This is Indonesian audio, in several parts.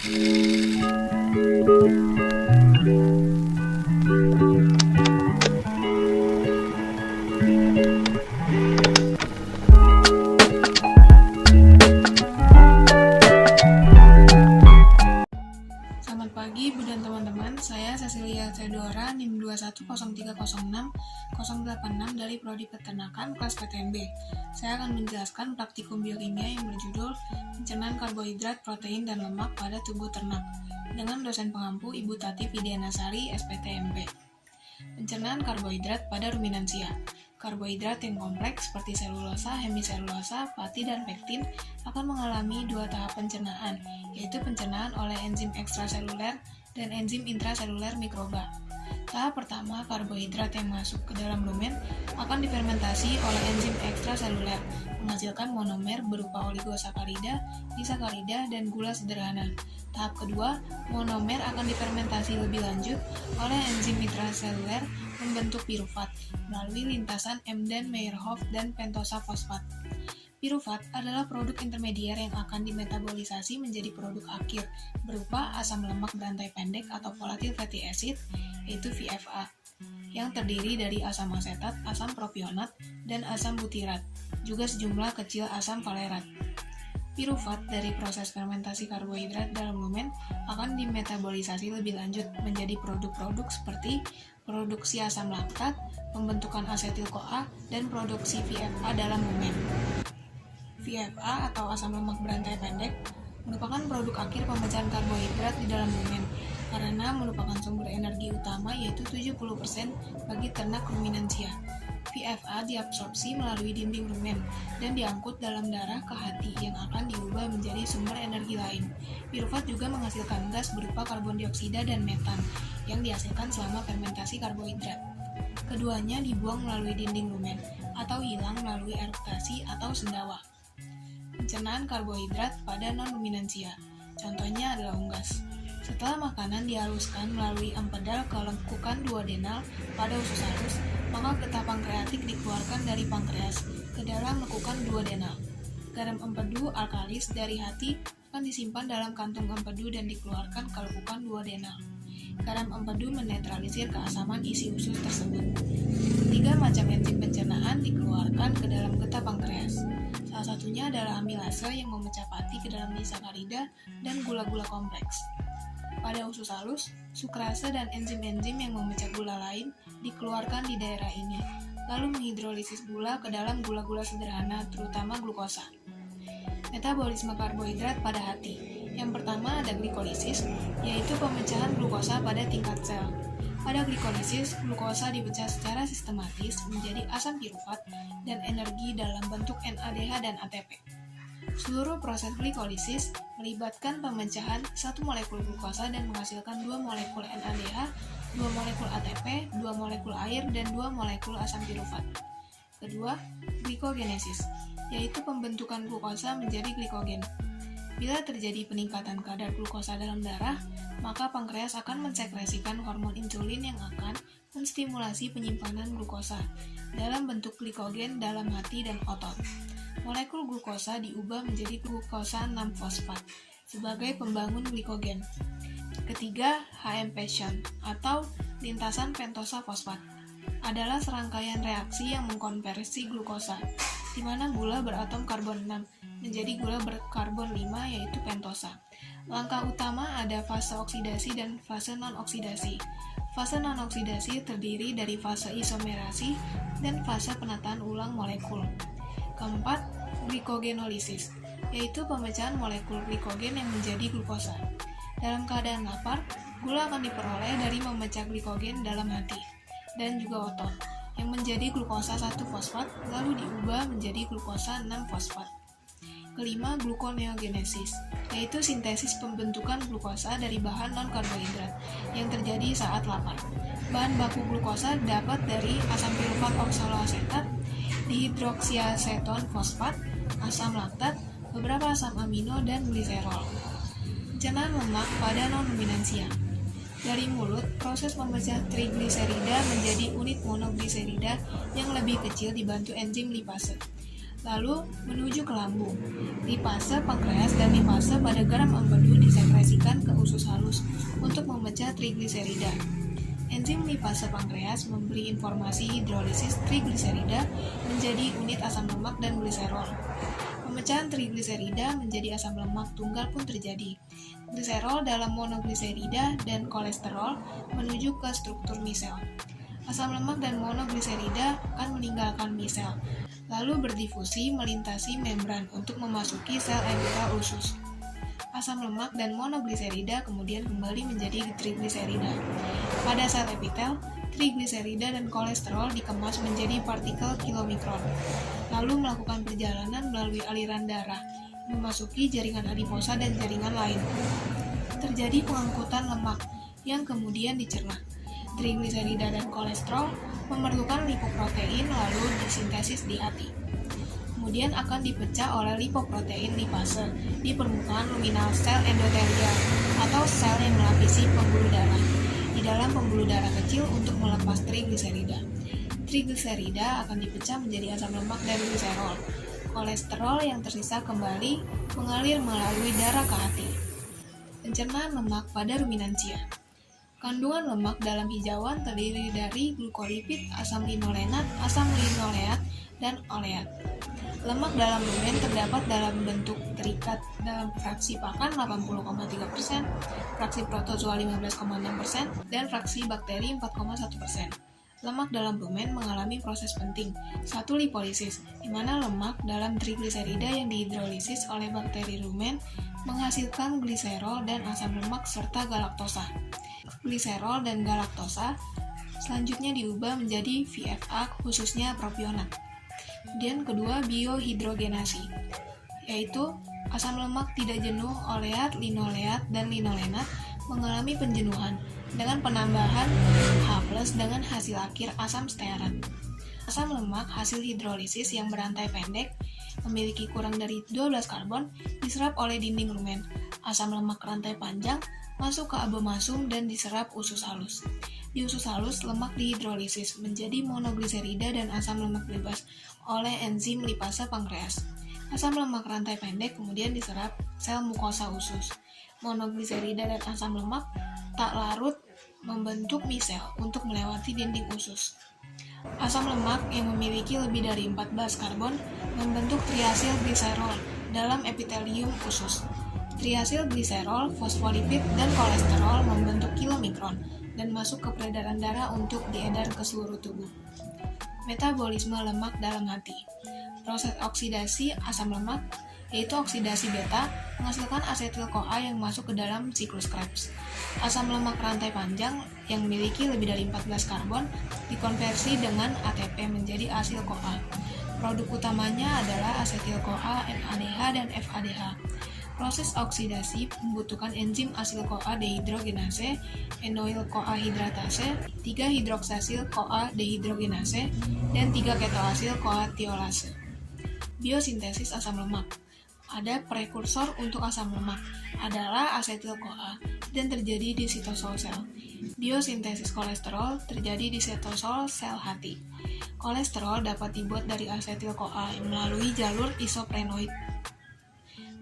Selamat pagi Bu dan teman-teman, saya Cecilia Theodora NIM 210306-086 dari Prodi Peternakan kelas PTMB. Saya akan menjelaskan praktikum biokimia yang berjudul Pencernaan Karbohidrat, Protein, dan Lemak pada Tubuh Ternak dengan dosen pengampu Ibu Tati Widianasari, SPTMB. Pencernaan karbohidrat pada ruminansia. Karbohidrat yang kompleks seperti selulosa, hemiselulosa, pati, dan pektin akan mengalami dua tahap pencernaan, yaitu pencernaan oleh enzim ekstraseluler dan enzim intraseluler mikroba. Tahap pertama, karbohidrat yang masuk ke dalam lumen akan difermentasi oleh enzim ekstraseluler, menghasilkan monomer berupa oligosakarida, disakarida, dan gula sederhana. Tahap kedua, monomer akan difermentasi lebih lanjut oleh enzim intraseluler membentuk pirufat melalui lintasan Emden-Meyerhof dan pentosa fosfat. Pirufat adalah produk intermedier yang akan dimetabolisasi menjadi produk akhir berupa asam lemak berantai pendek atau volatile fatty acid, yaitu VFA, yang terdiri dari asam asetat, asam propionat, dan asam butirat, juga sejumlah kecil asam valerat. Pirufat dari proses fermentasi karbohidrat dalam lumen akan dimetabolisasi lebih lanjut menjadi produk-produk seperti produksi asam laktat, pembentukan asetil-CoA, dan produksi VFA dalam lumen. VFA atau asam lemak berantai pendek merupakan produk akhir pemecahan karbohidrat di dalam lumen karena merupakan sumber energi utama yaitu 70% bagi ternak ruminansia. VFA diabsorpsi melalui dinding rumen dan diangkut dalam darah ke hati yang akan diubah menjadi sumber energi lain. Pirufat juga menghasilkan gas berupa karbon dioksida dan metan yang dihasilkan selama fermentasi karbohidrat. Keduanya dibuang melalui dinding lumen atau hilang melalui eruktasi atau sendawa. Pencernaan karbohidrat pada non-ruminansia. Contohnya adalah unggas. Setelah makanan dihaluskan melalui empedal ke lekukan duodenal pada usus halus, maka getah pankreatik dikeluarkan dari pankreas ke dalam lekukan duodenal. Garam empedu alkalis dari hati akan disimpan dalam kantung empedu dan dikeluarkan ke lekukan duodenal. Garam empedu menetralisir keasaman isi usus tersebut. 3 macam enzim pencernaan dikeluarkan ke dalam getah pankreas. Salah satunya adalah amilase yang memecah pati ke dalam disakarida dan gula-gula kompleks. Pada usus halus, sukrase dan enzim-enzim yang memecah gula lain dikeluarkan di daerah ini, lalu menghidrolisis gula ke dalam gula-gula sederhana, terutama glukosa. Metabolisme karbohidrat pada hati. Yang pertama ada glikolisis, yaitu pemecahan glukosa pada tingkat sel. Pada glikolisis, glukosa dipecah secara sistematis menjadi asam pirufat dan energi dalam bentuk NADH dan ATP. Seluruh proses glikolisis melibatkan pemecahan 1 molekul glukosa dan menghasilkan 2 molekul NADH, 2 molekul ATP, 2 molekul air, dan 2 molekul asam pirufat. Kedua, glikogenesis, yaitu pembentukan glukosa menjadi glikogen. Bila terjadi peningkatan kadar glukosa dalam darah, maka pankreas akan mensekresikan hormon insulin yang akan menstimulasi penyimpanan glukosa dalam bentuk glikogen dalam hati dan otot. Molekul glukosa diubah menjadi glukosa 6-fosfat sebagai pembangun glikogen. Ketiga, HM-Passion atau lintasan pentosa fosfat adalah serangkaian reaksi yang mengkonversi glukosa, di mana gula beratom karbon 6 menjadi gula berkarbon 5 yaitu pentosa. Langkah utama ada fase oksidasi dan fase non-oksidasi. Fase non-oksidasi terdiri dari fase isomerasi dan fase penataan ulang molekul. Keempat, glikogenolisis, yaitu pemecahan molekul glikogen yang menjadi glukosa. Dalam keadaan lapar, gula akan diperoleh dari memecah glikogen dalam hati dan juga otot, yang menjadi glukosa 1-fosfat lalu diubah menjadi glukosa 6-fosfat. Kelima, gluconeogenesis, yaitu sintesis pembentukan glukosa dari bahan non-karbohidrat yang terjadi saat lapar. Bahan baku glukosa dapat dari asam pirufat oksaloasetat, dihidroksiaseton fosfat, asam laktat, beberapa asam amino, dan gliserol. Pencernaan lemak pada non-ruminansia. Dari mulut, proses memecah trigliserida menjadi unit monogliserida yang lebih kecil dibantu enzim lipase. lalu menuju ke lambung. Lipase pankreas dan lipase pada garam empedu disekresikan ke usus halus untuk memecah trigliserida. Enzim lipase pankreas memberi informasi hidrolisis trigliserida menjadi unit asam lemak dan gliserol. Pemecahan trigliserida menjadi asam lemak tunggal pun terjadi. Gliserol dalam monogliserida dan kolesterol menuju ke struktur misel. Asam lemak dan monogliserida akan meninggalkan misel, lalu berdifusi melintasi membran untuk memasuki sel epitel usus. Asam lemak dan monogliserida kemudian kembali menjadi trigliserida. Pada sel epitel, trigliserida dan kolesterol dikemas menjadi partikel kilomikron, lalu melakukan perjalanan melalui aliran darah, memasuki jaringan adiposa dan jaringan lain. Terjadi pengangkutan lemak yang kemudian dicerna. Trigliserida dan kolesterol memerlukan lipoprotein lalu disintesis di hati. Kemudian akan dipecah oleh lipoprotein lipase di permukaan luminal sel endotelial atau sel yang melapisi pembuluh darah di dalam pembuluh darah kecil untuk melepas trigliserida. Trigliserida akan dipecah menjadi asam lemak dan gliserol. Kolesterol yang tersisa kembali mengalir melalui darah ke hati. Pencernaan lemak pada ruminansia. Kandungan lemak dalam hijauan terdiri dari glukolipid, asam linolenat, asam linoleat, dan oleat. Lemak dalam rumen terdapat dalam bentuk terikat dalam fraksi pakan 80,3%, fraksi protozoa 15,6%, dan fraksi bakteri 4,1%. Lemak dalam rumen mengalami proses penting, satu lipolisis, di mana lemak dalam trigliserida yang dihidrolisis oleh bakteri rumen menghasilkan gliserol dan asam lemak serta galaktosa. Gliserol dan galaktosa selanjutnya diubah menjadi VFA khususnya propionat. Dan kedua, biohidrogenasi, yaitu asam lemak tidak jenuh oleat, linoleat, dan linolenat mengalami penjenuhan dengan penambahan H+ dengan hasil akhir asam stearat. Asam lemak hasil hidrolisis yang berantai pendek memiliki kurang dari 12 karbon diserap oleh dinding rumen. Asam lemak rantai panjang masuk ke abomasum dan diserap usus halus. Di usus halus, lemak dihidrolisis menjadi monogliserida dan asam lemak bebas oleh enzim lipase pankreas. Asam lemak rantai pendek kemudian diserap sel mukosa usus. Monogliserida dan asam lemak tak larut membentuk misel untuk melewati dinding usus. Asam lemak yang memiliki lebih dari 14 karbon membentuk triasil gliserol dalam epitelium usus. Triasil gliserol, fosfolipid, dan kolesterol membentuk kilomikron dan masuk ke peredaran darah untuk diedar ke seluruh tubuh. Metabolisme lemak dalam hati. Proses oksidasi asam lemak, yaitu oksidasi beta, menghasilkan asetil-CoA yang masuk ke dalam siklus Krebs. Asam lemak rantai panjang yang memiliki lebih dari 14 karbon dikonversi dengan ATP menjadi asil-CoA. Produk utamanya adalah asetil-CoA, NADH, dan FADH. Proses oksidasi membutuhkan enzim asil-CoA dehidrogenase, enoil-CoA hidratase, 3-hidroksasil-CoA dehidrogenase, dan 3-ketoasil-CoA tiolase. Biosintesis asam lemak. Ada prekursor untuk asam lemak, adalah asetil-CoA, dan terjadi di sitosol sel. Biosintesis kolesterol terjadi di sitosol sel hati. Kolesterol dapat dibuat dari asetil-CoA melalui jalur isoprenoid.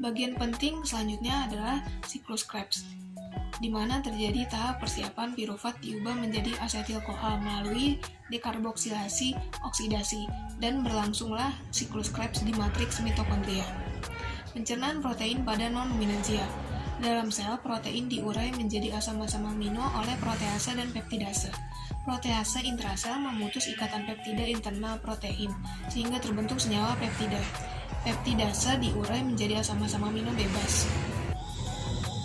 Bagian penting selanjutnya adalah siklus Krebs, di mana terjadi tahap persiapan pirufat diubah menjadi asetil-CoA melalui dekarboksilasi oksidasi, dan berlangsunglah siklus Krebs di matriks mitokondria. Pencernaan protein pada non-luminansia. Dalam sel, protein diurai menjadi asam-asam amino oleh protease dan peptidase. Protease intrasel memutus ikatan peptida internal protein, sehingga terbentuk senyawa peptida. Peptidase diurai menjadi asam-asam amino bebas.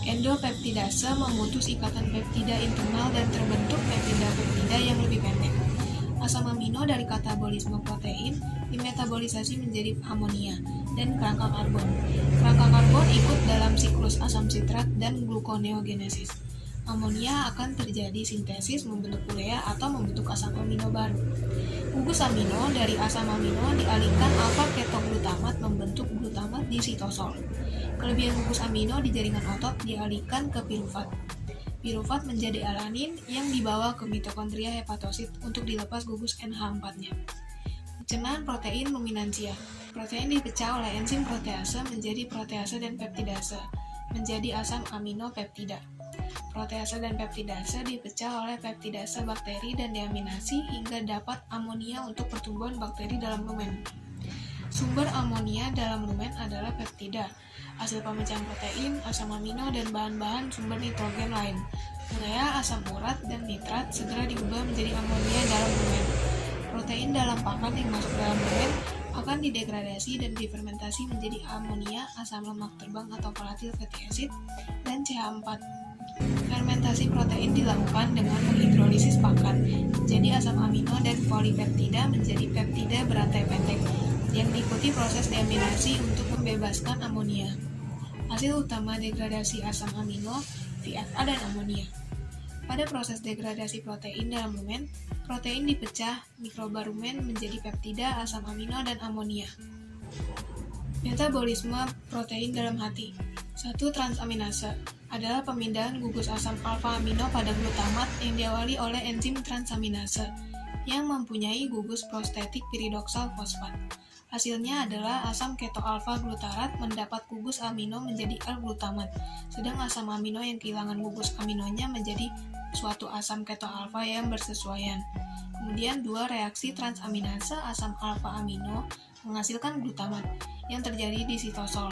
Endopeptidase memutus ikatan peptida internal dan terbentuk peptida-peptida yang lebih pendek. Asam amino dari katabolisme protein dimetabolisasi menjadi amonia dan kerangka karbon. Kerangka karbon ikut dalam siklus asam sitrat dan gluconeogenesis. Amonia akan terjadi sintesis membentuk urea atau membentuk asam amino baru. Gugus amino dari asam amino dialihkan alfa-ketoglutamat membentuk glutamat di sitosol. Kelebihan gugus amino di jaringan otot dialihkan ke pirufat. Pirufat menjadi alanin yang dibawa ke mitokondria hepatosit untuk dilepas gugus NH4-nya. Pencernaan protein luminansia. Protein dipecah oleh enzim protease menjadi protease dan peptidase, menjadi asam amino peptida. Protease dan peptidase dipecah oleh peptidase bakteri dan diaminasi hingga dapat amonia untuk pertumbuhan bakteri dalam lumen. Sumber amonia dalam lumen adalah peptida, hasil pemecahan protein, asam amino, dan bahan-bahan sumber nitrogen lain. Urea, asam urat, dan nitrat segera diubah menjadi amonia dalam lumen. Protein dalam pakan yang masuk dalam lumen akan didegradasi dan difermentasi menjadi amonia, asam lemak terbang atau volatil fatty acid, dan CH4. Fermentasi protein dilakukan dengan menghidrolisis pakan, jadi asam amino dan polipeptida menjadi peptida berantai pendek, yang diikuti proses deaminasi untuk membebaskan amonia. Hasil utama degradasi asam amino, VFA dan amonia. Pada proses degradasi protein dalam lumen, protein dipecah mikrobarumen menjadi peptida, asam amino, dan amonia. Metabolisme protein dalam hati. 1. Transaminase adalah pemindahan gugus asam alfa amino pada glutamat yang diawali oleh enzim transaminase yang mempunyai gugus prostetik piridoksal fosfat. Hasilnya adalah asam keto-alfa glutarat mendapat gugus amino menjadi L-glutamat, sedang asam amino yang kehilangan gugus aminonya menjadi suatu asam keto-alfa yang bersesuaian. Kemudian 2. Reaksi transaminase asam alfa amino menghasilkan glutamat yang terjadi di sitosol.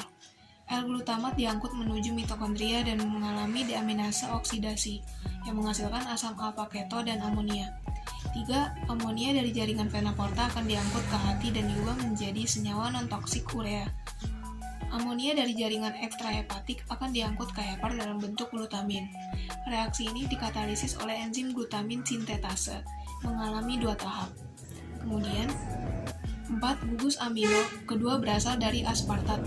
L-glutamat diangkut menuju mitokondria dan mengalami deaminase oksidasi yang menghasilkan asam alfa keto dan amonia. 3. Amonia dari jaringan vena porta akan diangkut ke hati dan diubah menjadi senyawa non-toksik urea. Amonia dari jaringan ekstrahepatik akan diangkut ke hepar dalam bentuk glutamin. Reaksi ini dikatalisis oleh enzim glutamin sintetase, mengalami 2 tahap. Kemudian, 4. Gugus amino kedua berasal dari aspartat,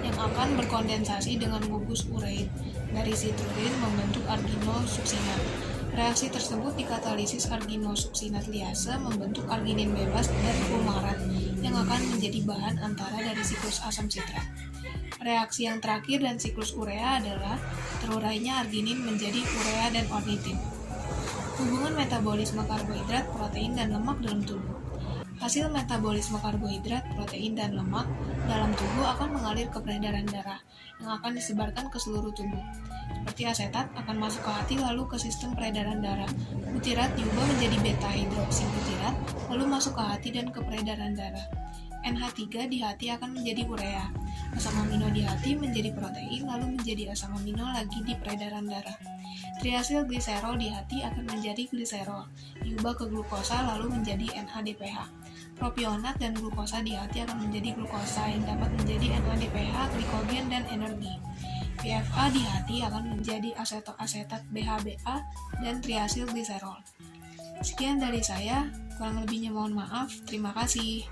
yang akan berkondensasi dengan gugus ureid dari sitrurin membentuk arginosuksinat. Reaksi tersebut dikatalisis arginosuksinat liase membentuk arginin bebas dan fumarat yang akan menjadi bahan antara dari siklus asam sitrat. Reaksi yang terakhir dan siklus urea adalah terurainya arginin menjadi urea dan ornitin. Hubungan metabolisme karbohidrat, protein, dan lemak dalam tubuh. Hasil metabolisme karbohidrat, protein, dan lemak dalam tubuh akan mengalir ke peredaran darah yang akan disebarkan ke seluruh tubuh. Seperti asetat akan masuk ke hati lalu ke sistem peredaran darah. Butirat diubah menjadi beta-hidroksibutirat lalu masuk ke hati dan ke peredaran darah. NH3 di hati akan menjadi urea. Asam amino di hati menjadi protein lalu menjadi asam amino lagi di peredaran darah. Triasil gliserol di hati akan menjadi gliserol, diubah ke glukosa lalu menjadi NADPH. Propionat dan glukosa di hati akan menjadi glukosa yang dapat menjadi NADPH, glikogen, dan energi. VFA di hati akan menjadi asetoasetat BHBA dan triasil gliserol. Sekian dari saya, kurang lebihnya mohon maaf. Terima kasih.